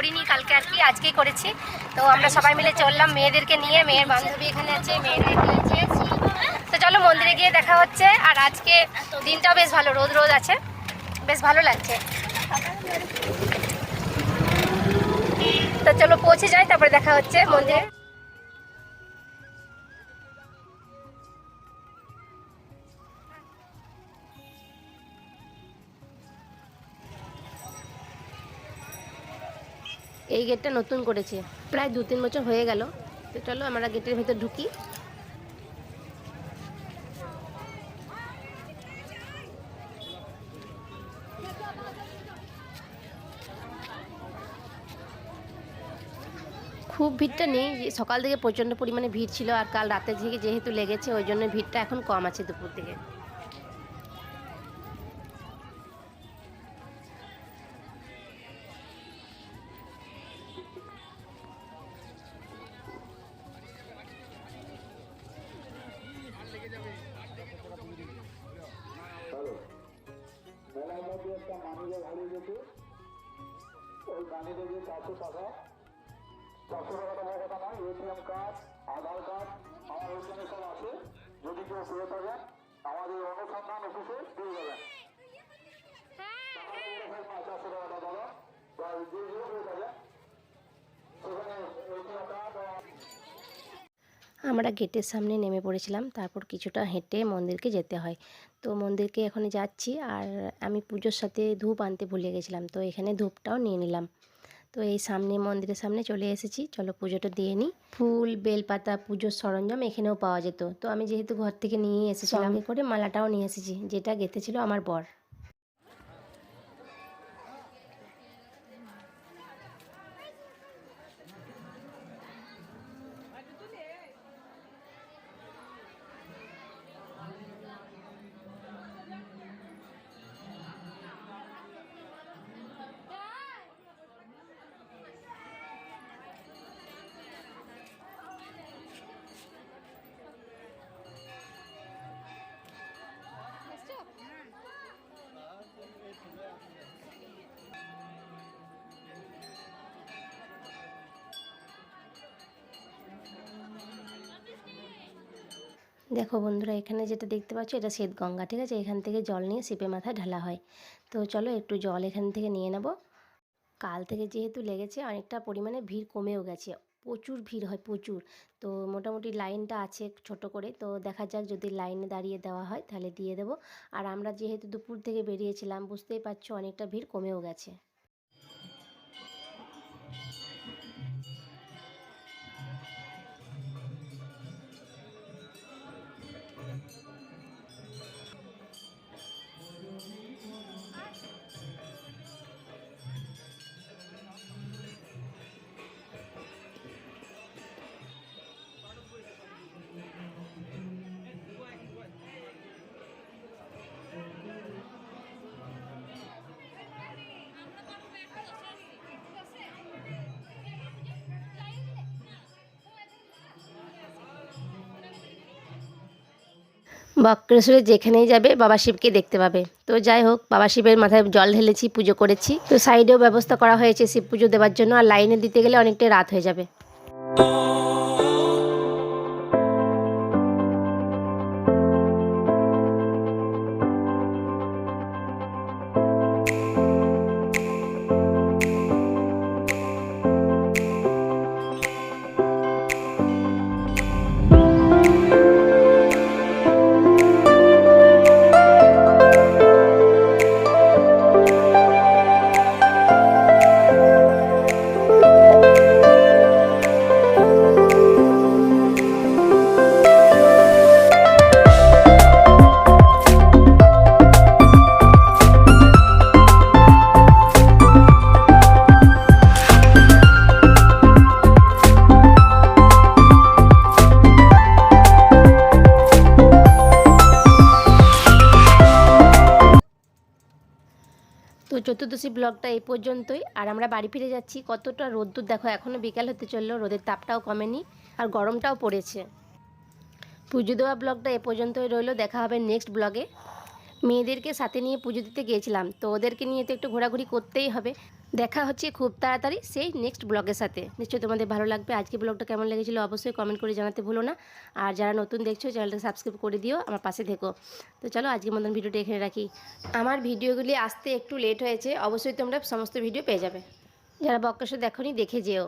করিনি কালকে, আর কি আজকেই করেছি। তো আমরা সবাই মিলে চললাম মেয়েদেরকে নিয়ে, মেয়ের বান্ধবী এখানে আছে, মেয়েদের আছে। তো চলো মন্দিরে গিয়ে দেখা হচ্ছে। আর আজকে দিনটাও বেশ ভালো, রোদ রোদ আছে, বেশ ভালো লাগছে। তো চলো পৌঁছে যাই, তারপরে দেখা হচ্ছে মন্দিরে। এই গেটটা নতুন করেছে, প্রায় 2-3 বছর হয়ে গেল। তো চলো আমরা গেটের ভেতর ঢুকি। খুব ভিড়টা নেই, সকাল থেকে প্রচণ্ড পরিমাণে ভিড় ছিল, আর কাল রাতে থেকে যেহেতু লেগেছে ওই জন্য ভিড়টা এখন কম আছে দুপুর থেকে। মেলার মধ্যে একটা মানিব্যাগ হারিয়ে গেছে, ওই মানিব্যাগে 400 টাকা, 400 টাকাটা বড় কথা নয়, এটিএম কার্ড, আধার কার্ড, আমার ওইখানে সব আছে। যদি কেউ পেয়ে থাকেন আমাদের অনুসন্ধান অফিসে দিয়ে যাবেন। টাকাটা বলে থাকবে 400 টাকাটা দাদা, বা যে পেয়ে থাকেন সেখানে এটিএম কার্ড। আমরা গেটের সামনে নেমে পড়েছিলাম, তারপর কিছুটা হেঁটে মন্দিরকে যেতে হয়। তো মন্দিরকে এখন যাচ্ছি, আর আমি পুজোর সাথে ধূপ আনতে ভুলে গেছিলাম, তো এখানে ধূপটাও নিয়ে নিলাম। তো এই সামনে মন্দিরের সামনে চলে এসেছি, চলো পুজোটা দিয়ে নিই। ফুল, বেলপাতা, পুজোর সরঞ্জাম এখানেও পাওয়া যেত, তো আমি যেহেতু ঘর থেকে নিয়ে এসেছিলাম, সঙ্গে করে মালাটাও নিয়ে এসেছি, যেটা গেঁথেছিল আমার বর। দেখো বন্ধুরা, এখানে যেটা দেখতে পাচ্ছ এটা শ্বেতগঙ্গা, ঠিক আছে? এখান থেকে জল নিয়ে শিপে মাথায় ঢালা হয়। তো চলো একটু জল এখান থেকে নিয়ে নেব। কাল থেকে যেহেতু লেগেছে অনেকটা পরিমাণে ভিড় কমেও গেছে, প্রচুর ভিড় হয় প্রচুর। তো মোটামুটি লাইনটা আছে ছোট করে, তো দেখা যাক যদি লাইনে দাঁড়িয়ে দেওয়া হয় তাহলে দিয়ে দেবো। আর আমরা যেহেতু দুপুর থেকে বেরিয়েছিলাম, বুঝতেই পারছো অনেকটা ভিড় কমেও গেছে। বক্রেশ্বরে যেখানেই যাবে বাবা শিবকে দেখতে পাবে। তো যাই হোক, বাবা শিবের মাথায় জল ঢেলেছি, পুজো করেছি। তো সাইডেও ব্যবস্থা করা হয়েছে শিব পুজো দেওয়ার জন্য, আর লাইনে দিতে গেলে অনেকটাই রাত হয়ে যাবে। তো চতুর্দশী ব্লগটা এই পর্যন্তই, আর আমরা বাড়ি ফিরে যাচ্ছি। কতটা রোদ্দুর দেখো, এখনও বিকাল হতে চললো, রোদের তাপটাও কমেনি আর গরমটাও পড়েছে। পুজো দেওয়া ব্লগটা এ পর্যন্তই রইলো, দেখা হবে নেক্সট ব্লগে। মেয়েদেরকে সাথে নিয়ে পুজো দিতে গিয়েছিলাম, তো ওদেরকে নিয়ে তো একটু ঘোরাঘুরি করতেই হবে, দেখা হচ্ছে খুব তাড়াতাড়ি সেই নেক্সট ব্লগের সাথে। নিশ্চয়ই তোমাদের ভালো লাগবে। আজকে ব্লগটা কেমন লেগেছিলো অবশ্যই কমেন্ট করে জানাতে ভুলো না। আর যারা নতুন দেখছো চ্যানেলটা সাবস্ক্রাইব করে দিও, আমার পাশে থেকো। তো চলো আজকের মতন ভিডিওটা এখানে রাখি। আমার ভিডিওগুলি আসতে একটু লেট হয়েছে, অবশ্যই তোমরা সমস্ত ভিডিও পেয়ে যাবে। যারা বক্কশো দেখোনি দেখে যেও।